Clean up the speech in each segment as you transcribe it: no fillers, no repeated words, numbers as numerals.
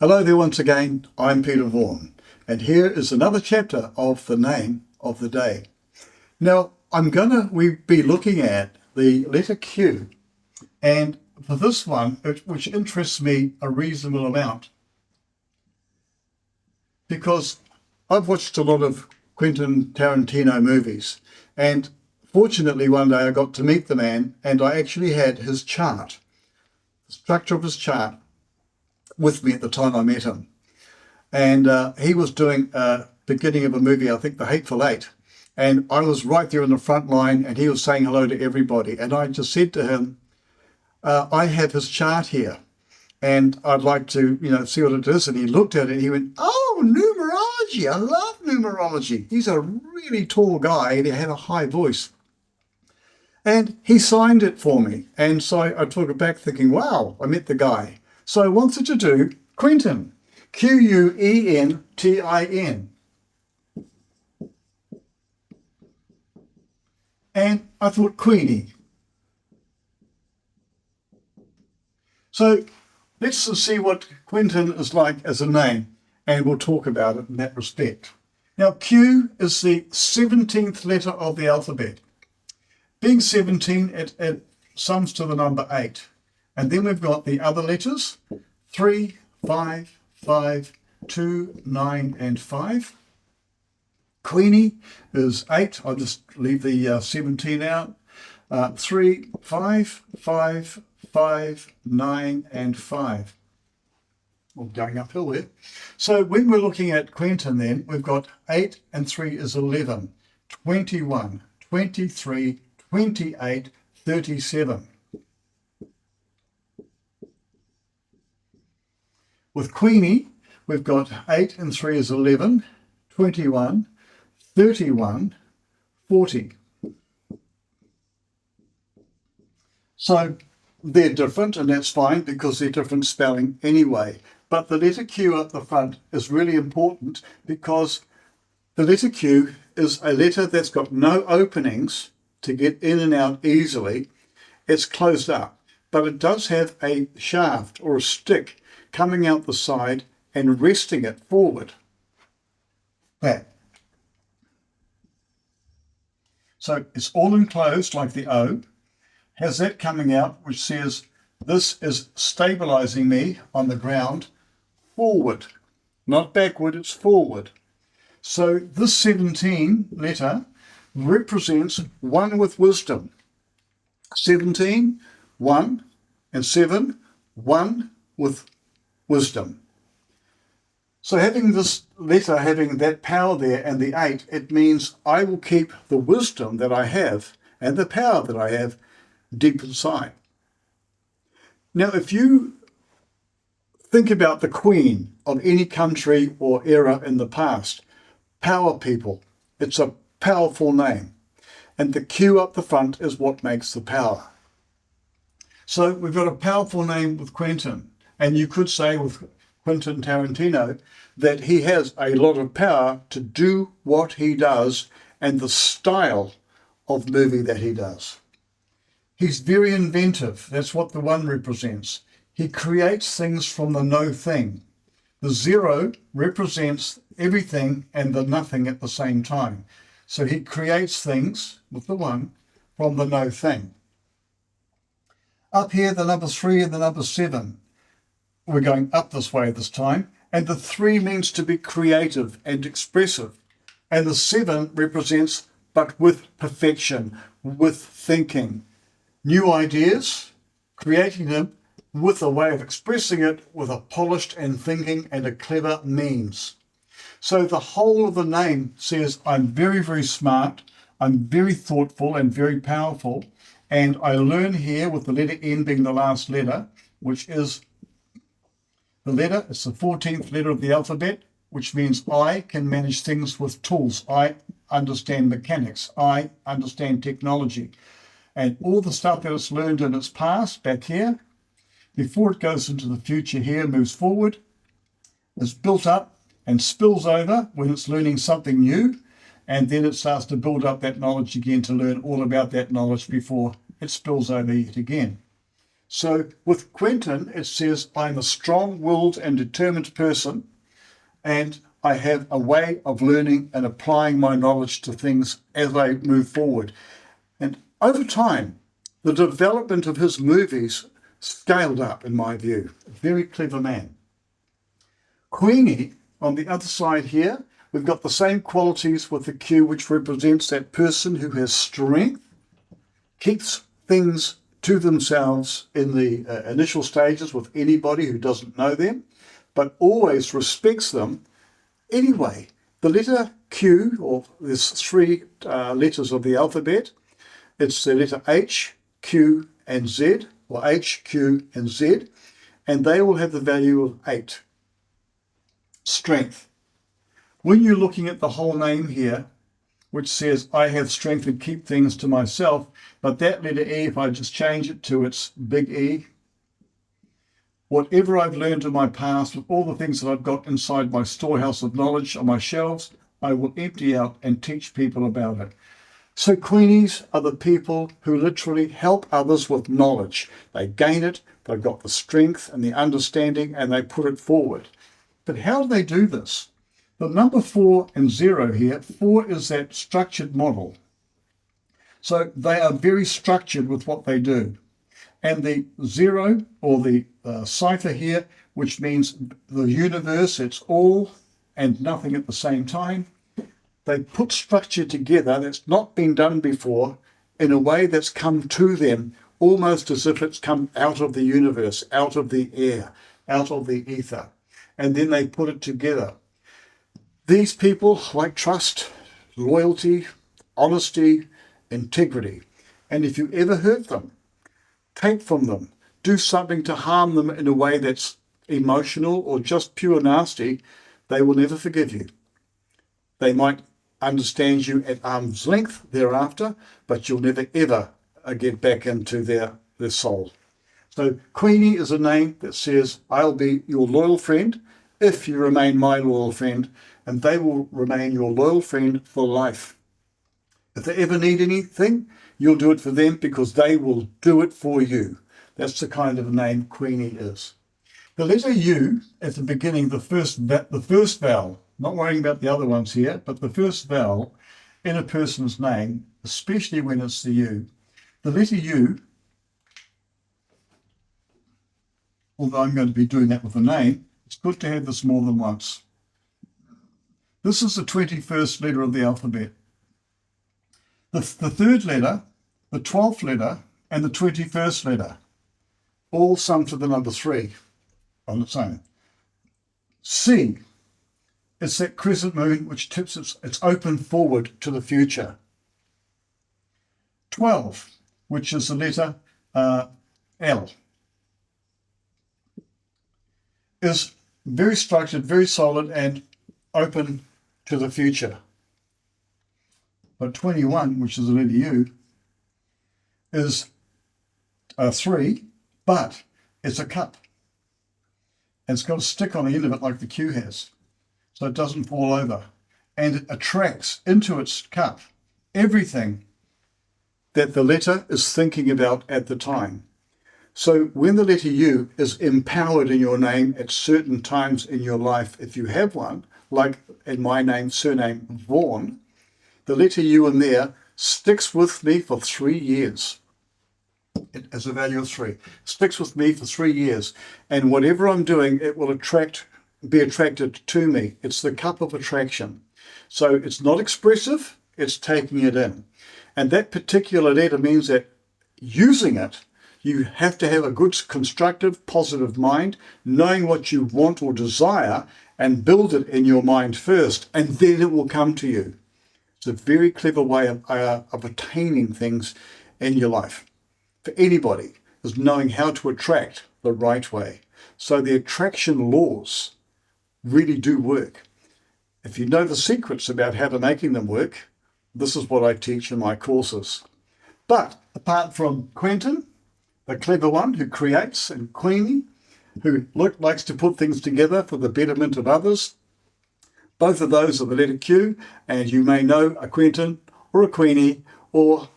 Hello there once again, I'm Peter Vaughan, and here is another chapter of the name of the day. Now, we be looking at the letter Q, and for this one, which interests me a reasonable amount, because I've watched a lot of Quentin Tarantino movies, and fortunately one day I got to meet the man, and I actually had his chart, the structure of his chart, with me at the time I met him. And he was doing a beginning of a movie, I think The Hateful Eight. And I was right there in the front line and he was saying hello to everybody. And I just said to him, I have his chart here and I'd like to, see what it is. And he looked at it and he went, oh, numerology. I love numerology. He's a really tall guy and he had a high voice. And he signed it for me. And so I took it back thinking, wow, I met the guy. So I wanted to do Quentin, Quentin. And I thought Queenie. So let's see what Quentin is like as a name, and we'll talk about it in that respect. Now, Q is the 17th letter of the alphabet. Being 17, it sums to the number 8. And then we've got the other letters, 3, 5, 5, 2, 9, and 5. Queenie is 8. I'll just leave the 17 out. 3, 5, 5, 5, 9, and 5. Well, going uphill there. So when we're looking at Quentin then, we've got 8 and 3 is 11, 21, 23, 28, 37. With Queenie, we've got 8 and 3 is 11, 21, 31, 40. So they're different, and that's fine because they're different spelling anyway. But the letter Q at the front is really important because the letter Q is a letter that's got no openings to get in and out easily. It's closed up, but it does have a shaft or a stick coming out the side and resting it forward. That. So it's all enclosed like the O, has that coming out which says this is stabilizing me on the ground forward, not backward, it's forward. So this 17 letter represents one with wisdom. 17, 1, and 7, 1 with wisdom. So having this letter, having that power there and the 8, it means I will keep the wisdom that I have and the power that I have deep inside. Now, if you think about the Queen of any country or era in the past, power people, it's a powerful name. And the Q up the front is what makes the power. So we've got a powerful name with Quentin. And you could say with Quentin Tarantino that he has a lot of power to do what he does and the style of movie that he does. He's very inventive. That's what the 1 represents. He creates things from the no thing. The 0 represents everything and the nothing at the same time. So he creates things with the 1 from the no thing. Up here, the number 3 and the number 7. We're going up this way this time. And the 3 means to be creative and expressive. And the 7 represents but with perfection, with thinking. New ideas, creating them with a way of expressing it with a polished and thinking and a clever means. So the whole of the name says I'm very, very smart, I'm very thoughtful and very powerful. And I learn here with the letter N being the last letter, which is the letter, it's the 14th letter of the alphabet, which means I can manage things with tools. I understand mechanics. I understand technology. And all the stuff that it's learned in its past, back here, before it goes into the future here, moves forward, is built up and spills over when it's learning something new. And then it starts to build up that knowledge again to learn all about that knowledge before it spills over yet again. So with Quentin, it says, I'm a strong-willed and determined person, and I have a way of learning and applying my knowledge to things as I move forward. And over time, the development of his movies scaled up, in my view. A very clever man. Queenie, on the other side here, we've got the same qualities with the Q, which represents that person who has strength, keeps things to themselves in the initial stages with anybody who doesn't know them, but always respects them anyway. The letter Q, or there's three letters of the alphabet. It's the letter H, Q, and Z, or H, Q, and Z, and they all have the value of 8. Strength. When you're looking at the whole name here, which says, I have strength and keep things to myself, but that letter E, if I just change it to its big E, whatever I've learned in my past, with all the things that I've got inside my storehouse of knowledge on my shelves, I will empty out and teach people about it. So Queenies are the people who literally help others with knowledge. They gain it, they've got the strength and the understanding, and they put it forward. But how do they do this? The number 4 and 0 here, 4 is that structured model. So they are very structured with what they do. And the 0, or the cipher here, which means the universe, it's all and nothing at the same time. They put structure together that's not been done before in a way that's come to them, almost as if it's come out of the universe, out of the air, out of the ether. And then they put it together. These people like trust, loyalty, honesty, integrity. And if you ever hurt them, take from them, do something to harm them in a way that's emotional or just pure nasty, they will never forgive you. They might understand you at arm's length thereafter, but you'll never ever get back into their soul. So Queenie is a name that says, I'll be your loyal friend if you remain my loyal friend, and they will remain your loyal friend for life. If they ever need anything, you'll do it for them because they will do it for you. That's the kind of name Queenie is. The letter U at the beginning, the first vowel, not worrying about the other ones here, but the first vowel in a person's name, especially when it's the U, the letter U, although I'm going to be doing that with a name, it's good to have this more than once. This is the 21st letter of the alphabet. The third letter, the 12th letter, and the 21st letter all sum to the number 3 on its own. C is that crescent moon which tips its open forward to the future. 12, which is the letter L, is very structured, very solid, and open to the future. But 21, which is the letter U, is 3, but it's a cup. And it's got a stick on the end of it like the Q has, so it doesn't fall over. And it attracts into its cup everything that the letter is thinking about at the time. So when the letter U is empowered in your name at certain times in your life, if you have one, like in my name, surname Vaughan, the letter U in there sticks with me for 3 years. It has a value of 3. Sticks with me for 3 years. And whatever I'm doing, it will be attracted to me. It's the cup of attraction. So it's not expressive, it's taking it in. And that particular letter means that using it, you have to have a good, constructive, positive mind, knowing what you want or desire, and build it in your mind first, and then it will come to you. It's a very clever way of attaining things in your life. For anybody, is knowing how to attract the right way. So the attraction laws really do work. If you know the secrets about how to making them work, this is what I teach in my courses. But apart from Quentin, the clever one who creates, and Queenie, who likes to put things together for the betterment of others, both of those are the letter Q, and you may know a Quentin or a Queenie, or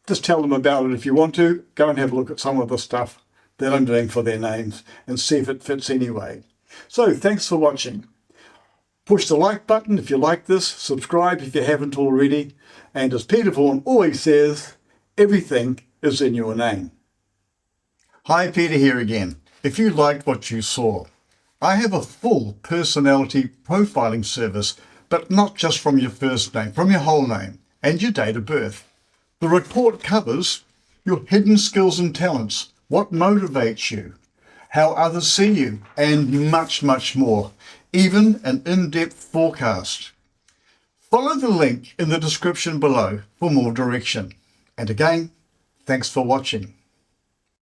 just tell them about it if you want to. Go and have a look at some of the stuff that I'm doing for their names and see if it fits anyway. So thanks for watching. Push the like button if you like this, subscribe if you haven't already, and as Peter Vaughan always says, everything is in your name. Hi, Peter here again. If you liked what you saw, I have a full personality profiling service, but not just from your first name, from your whole name and your date of birth. The report covers your hidden skills and talents, what motivates you, how others see you, and much, much more, even an in-depth forecast. Follow the link in the description below for more direction. And again, thanks for watching.